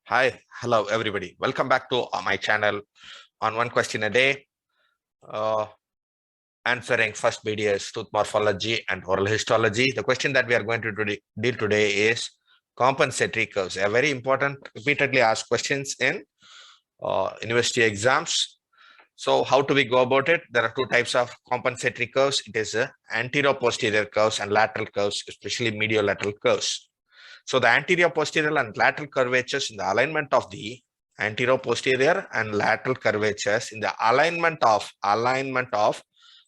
Hi, hello everybody. Welcome back to my channel on one question a day. Answering first BDS tooth morphology and oral histology. The question that we are going to deal today is compensatory curves. A very important, repeatedly asked questions in university exams. So how do we go about it? There are two types of compensatory curves. It is anterior-posterior curves and lateral curves, especially mediolateral curves. So the anterior, posterior, and lateral curvatures in the alignment of the anterior, posterior, and lateral curvatures in the alignment of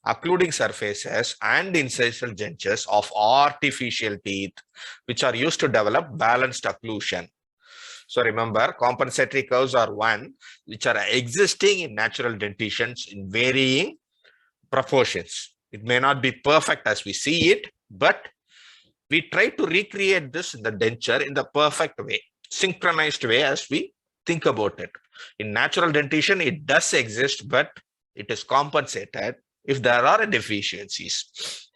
occluding surfaces and incisal dentures of artificial teeth, which are used to develop balanced occlusion. So remember, compensatory curves are one which are existing in natural dentitions in varying proportions. It may not be perfect as we see it, but we try to recreate this in the denture in the perfect way, synchronized way as we think about it. In natural dentition, it does exist, but it is compensated if there are deficiencies.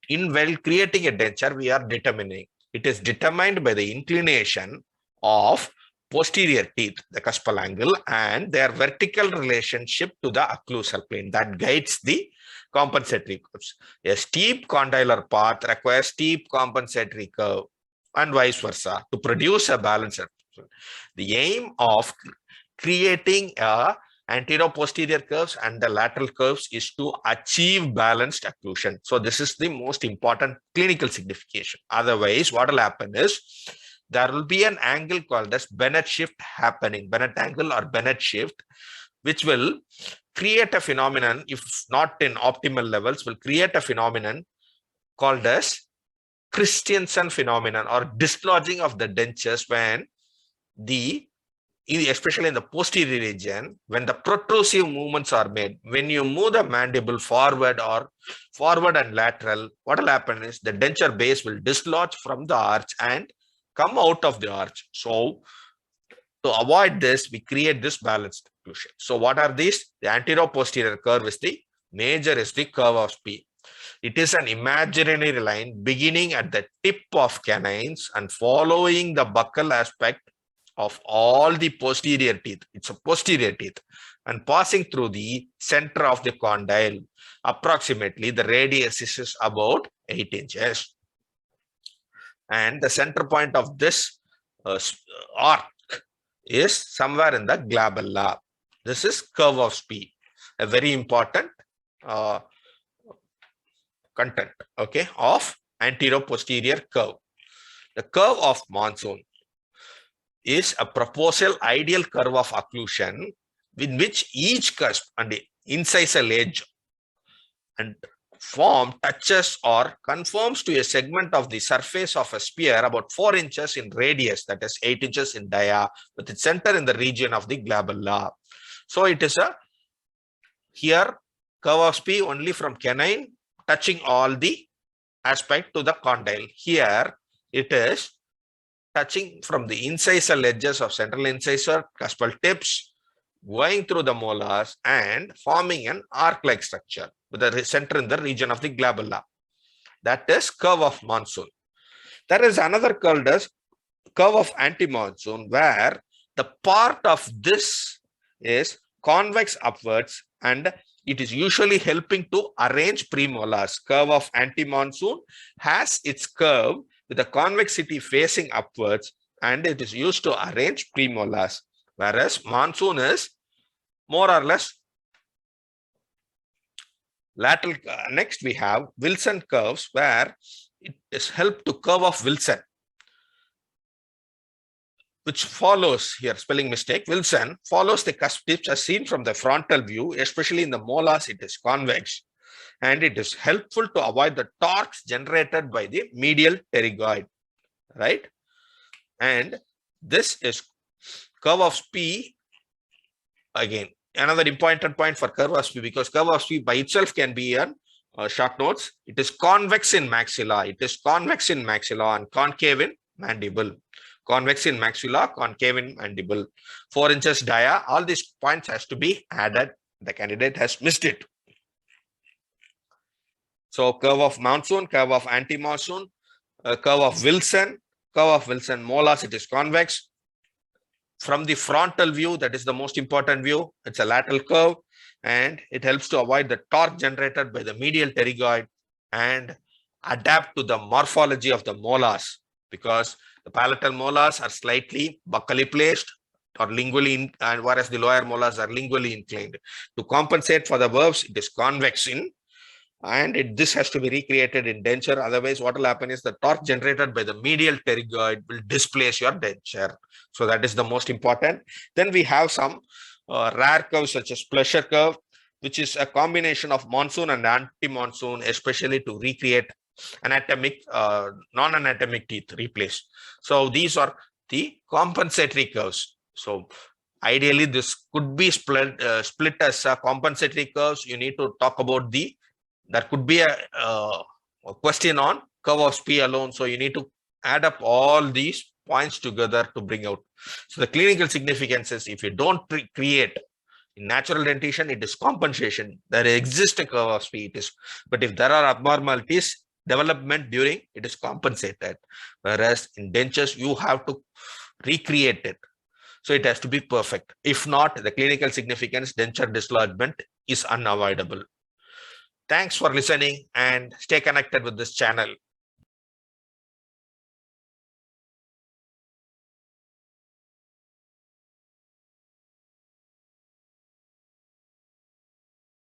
While creating a denture, we are determining. It is determined by the inclination of posterior teeth, the cuspal angle, and their vertical relationship to the occlusal plane that guides the compensatory curves. A steep condylar path requires steep compensatory curve and vice versa to produce a balanced occlusion. The aim of creating a anterior-posterior curves and the lateral curves is to achieve balanced occlusion. So this is the most important clinical signification. Otherwise, what will happen is there will be an angle called as Bennett shift happening, Bennett angle or Bennett shift, which will create a phenomenon, if not in optimal levels, will create a phenomenon called as Christiansen phenomenon or dislodging of the dentures when especially in the posterior region, when the protrusive movements are made. When you move the mandible forward and lateral, what will happen is the denture base will dislodge from the arch and come out of the arch. So to avoid this, we create this balanced occlusion. So what are these? The anterior-posterior curve is the major is the curve of P. It is an imaginary line beginning at the tip of canines and following the buccal aspect of all the posterior teeth. It's a posterior teeth and passing through the center of the condyle. Approximately the radius is about 8 inches. And the center point of this arc is somewhere in the glabella. This is curve of P, a very important content, okay, of anterior-posterior curve. The curve of monsoon is a proposal ideal curve of occlusion in which each cusp and the incisal edge and form touches or conforms to a segment of the surface of a sphere about 4 inches in radius, that is 8 inches in dia, with its center in the region of the glabella. So it is a here curve of P only from canine touching all the aspect to the condyle. Here it is touching from the incisal edges of central incisor, cuspal tips, going through the molars and forming an arc-like structure with the center in the region of the glabella. That is curve of monsoon. There is another curve as curve of anti-monsoon, where the part of this is convex upwards and it is usually helping to arrange premolars. Curve of anti-monsoon has its curve with the convexity facing upwards and it is used to arrange premolars, whereas monsoon is more or less lateral. Next we have Wilson curves, where it is helped to curve of Wilson, which follows here, spelling mistake, Wilson follows the cusp tips as seen from the frontal view, especially in the molars it is convex, and it is helpful to avoid the torques generated by the medial pterygoid, right? And this is curve of P, again, another important point for curve of P, because curve of P by itself can be a short notes. It is convex in maxilla. It is convex in maxilla and concave in mandible. Convex in maxilla, concave in mandible. 4 inches dia. All these points has to be added. The candidate has missed it. So curve of monsoon, curve of anti-monsoon, curve of Wilson molars, it is convex. from the frontal view, that is the most important view, it's a lateral curve, and it helps to avoid the torque generated by the medial pterygoid and adapt to the morphology of the molars, because the palatal molars are slightly buccally placed or lingually, and whereas the lower molars are lingually inclined. To compensate for the verbs, it is convex in, and this has to be recreated in denture. Otherwise, what will happen is the torque generated by the medial pterygoid will displace your denture. So that is the most important. Then we have some rare curves such as pleasure curve, which is a combination of monsoon and anti-monsoon, especially to recreate anatomic, non-anatomic teeth replace. So these are the compensatory curves. So ideally, this could be split as compensatory curves. You need to talk about there could be a question on curve of P alone. So you need to add up all these points together to bring out. So the clinical significance is, if you don't create in natural dentition, it is compensation. There exists a curve of P, but if there are abnormalities, development during, it is compensated. Whereas in dentures, you have to recreate it. So it has to be perfect. If not, the clinical significance, denture dislodgement, is unavoidable. Thanks for listening and stay connected with this channel.